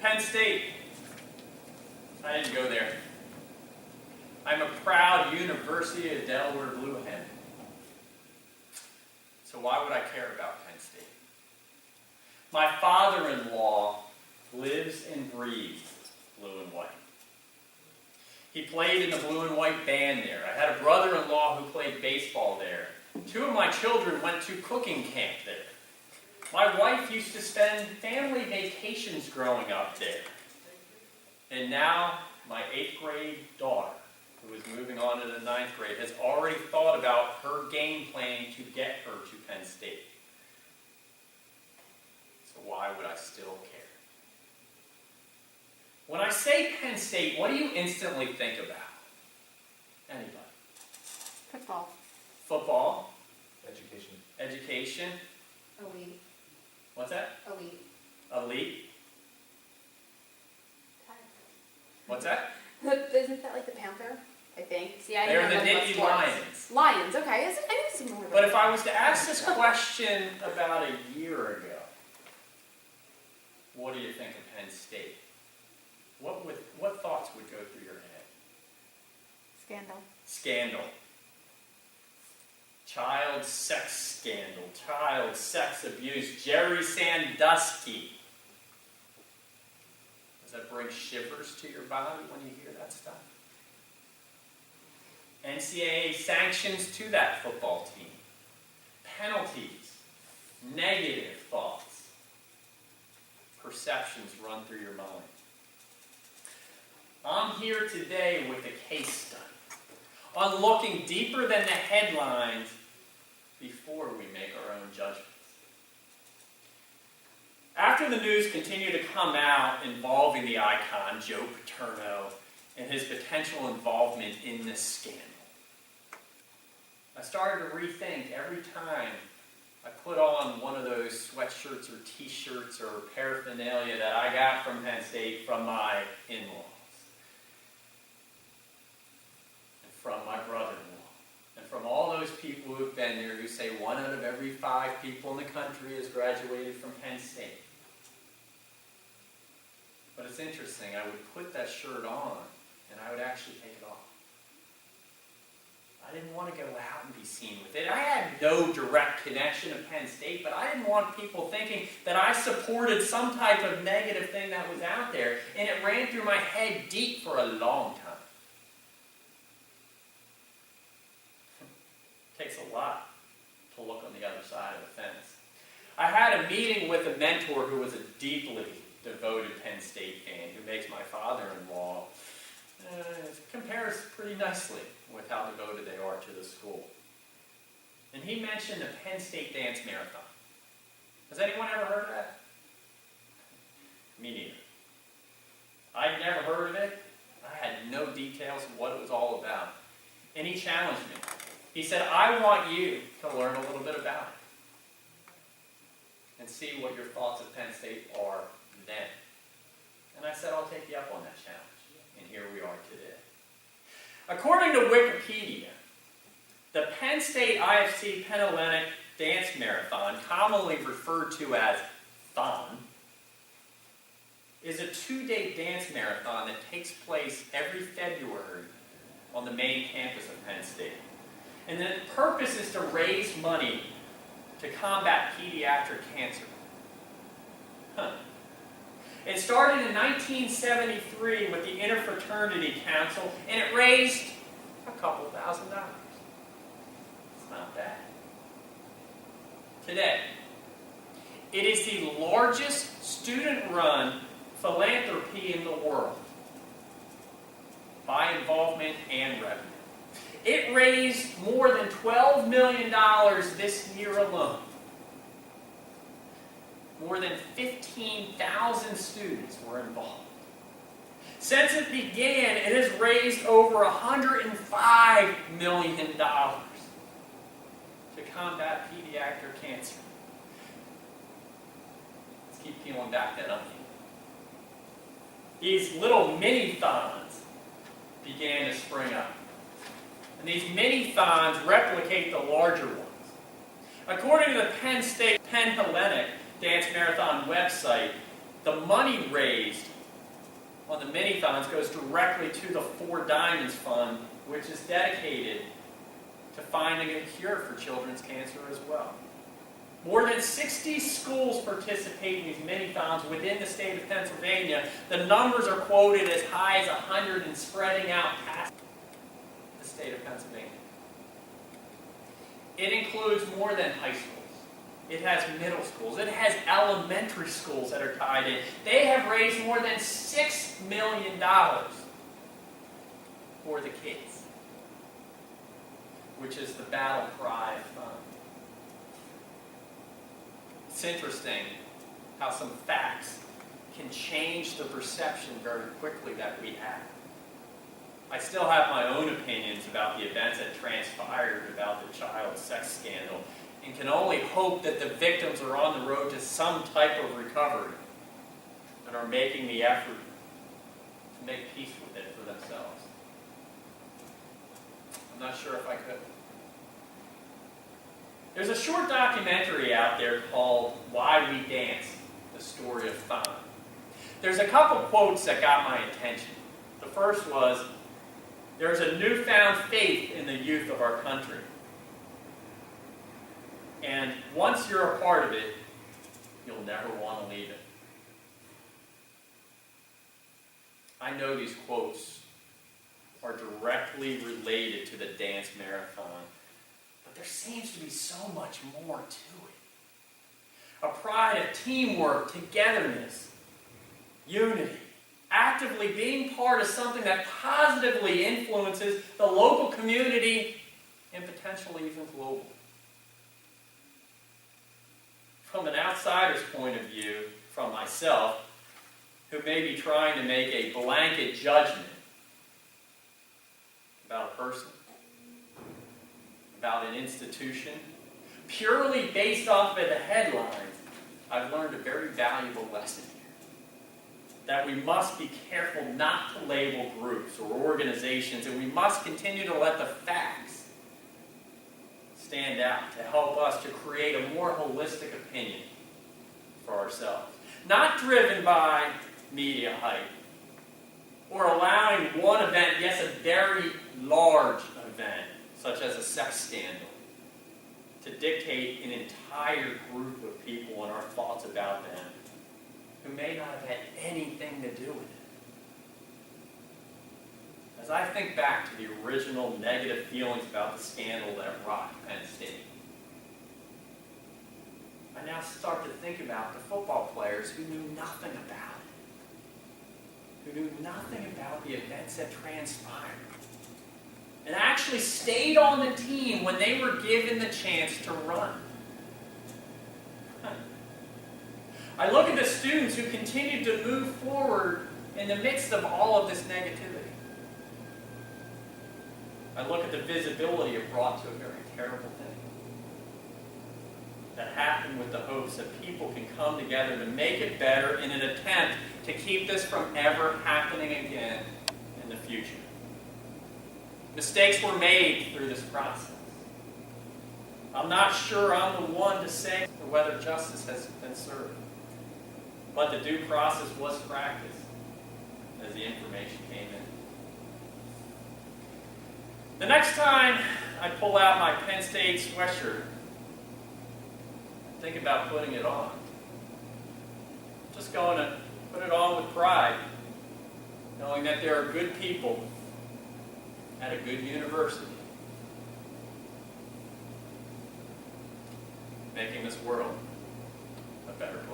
Penn State. I didn't go there. I'm a proud University of Delaware Blue Hen. So why would I care about Penn State? My father-in-law lives and breathes blue and white. He played in the blue and white band there. I had a brother-in-law who played baseball there. 2 of my children went to cooking camp there. My wife used to spend family vacations growing up there. And now my 8th grade daughter, who is moving on to the 9th grade, has already thought about her game plan to get her to Penn State. So why would I still care? When I say Penn State, what do you instantly think about? Anybody? Football. Football. Education. Education. Elite. What's that? Elite. Elite. What's that? Isn't that like the Panther? I think. See, I They're didn't the know Nittany Lions. Lions, okay. I didn't see more of But if I was to ask this question about a year ago, what do you think of Penn State? What thoughts would go through your head? Scandal. Scandal. Child sex scandal. Child sex abuse. Jerry Sandusky. Does that bring shivers to your body when you hear that stuff? NCAA sanctions to that football team. Penalties. Negative thoughts. Perceptions run through your mind. I'm here today with a case study on looking deeper than the headlines before we make our own judgments. After the news continued to come out involving the icon Joe Paterno and his potential involvement in this scandal, I started to rethink every time I put on one of those sweatshirts or t-shirts or paraphernalia that I got from Penn State from my in-laws and from my brother-in-law and from all those people who have been there who say 1 out of every 5 people in the country has graduated from Penn State. But it's interesting, I would put that shirt on and I would actually take it off. I didn't want to go out and be seen with it. I had no direct connection to Penn State, but I didn't want people thinking that I supported some type of negative thing that was out there, and it ran through my head deep for a long time. It takes a lot to look on the other side of the fence. I had a meeting with a mentor who was a deeply devoted Penn State fan, who makes my father-in-law compares pretty nicely with how devoted they are to the school. And he mentioned the Penn State Dance Marathon. Has anyone ever heard of that? Me neither. I'd never heard of it. I had no details of what it was all about. And he challenged me. He said, I want you to learn a little bit about it and see what your thoughts of Penn State are then. And I said, I'll take you up on that challenge. And here we are today. According to Wikipedia, the Penn State IFC Penn Dance Marathon, commonly referred to as Thon, is a 2-day dance marathon that takes place every February on the Maine campus of Penn State. And the purpose is to raise money to combat pediatric cancer. It started in 1973 with the Interfraternity Council, and it raised a couple $1,000. It's not bad. Today, it is the largest student-run philanthropy in the world by involvement and revenue. It raised more than $12 million this year alone. More than 15,000 students were involved. Since it began, it has raised over $105 million to combat pediatric cancer. Let's keep peeling back that onion. These little mini-thons began to spring up. And these mini-thons replicate the larger ones. According to the Penn State Penn Hellenic Dance Marathon website, the money raised on the mini-thons goes directly to the Four Diamonds Fund, which is dedicated to finding a cure for children's cancer as well. More than 60 schools participate in these mini-thons within the state of Pennsylvania. The numbers are quoted as high as 100 and spreading out past the state of Pennsylvania. It includes more than high schools. It has middle schools. It has elementary schools that are tied in. They have raised more than $6 million for the kids, which is the battle cry fund. It's interesting how some facts can change the perception very quickly that we have. I still have my own opinions about the events that transpired about the child sex scandal, and can only hope that the victims are on the road to some type of recovery and are making the effort to make peace with it for themselves. I'm not sure if I could. There's a short documentary out there called Why We Dance, the story of Thon. There's a couple quotes that got my attention. The first was, "There's a newfound faith in the youth of our country. And once you're a part of it, you'll never want to leave it." I know these quotes are directly related to the dance marathon, but there seems to be so much more to it. A pride of teamwork, togetherness, unity, actively being part of something that positively influences the local community and potentially even global. From an outsider's point of view, from myself, who may be trying to make a blanket judgment about a person, about an institution, purely based off of the headlines, I've learned a very valuable lesson here. That we must be careful not to label groups or organizations, and we must continue to let the facts stand out to help us to create a more holistic opinion for ourselves. Not driven by media hype or allowing one event, yes, a very large event, such as a sex scandal, to dictate an entire group of people and our thoughts about them who may not have had anything to do with it. As I think back to the original negative feelings about the scandal that rocked Penn State, I now start to think about the football players who knew nothing about it, who knew nothing about the events that transpired, and actually stayed on the team when they were given the chance to run. I look at the students who continued to move forward in the midst of all of this negativity. I look at the visibility it brought to a very terrible thing that happened with the hopes that people can come together to make it better in an attempt to keep this from ever happening again in the future. Mistakes were made through this process. I'm not sure I'm the one to say whether justice has been served, but the due process was practiced as the information came in. The next time I pull out my Penn State sweatshirt, think about putting it on. Just going to put it on with pride, knowing that there are good people at a good university making this world a better place.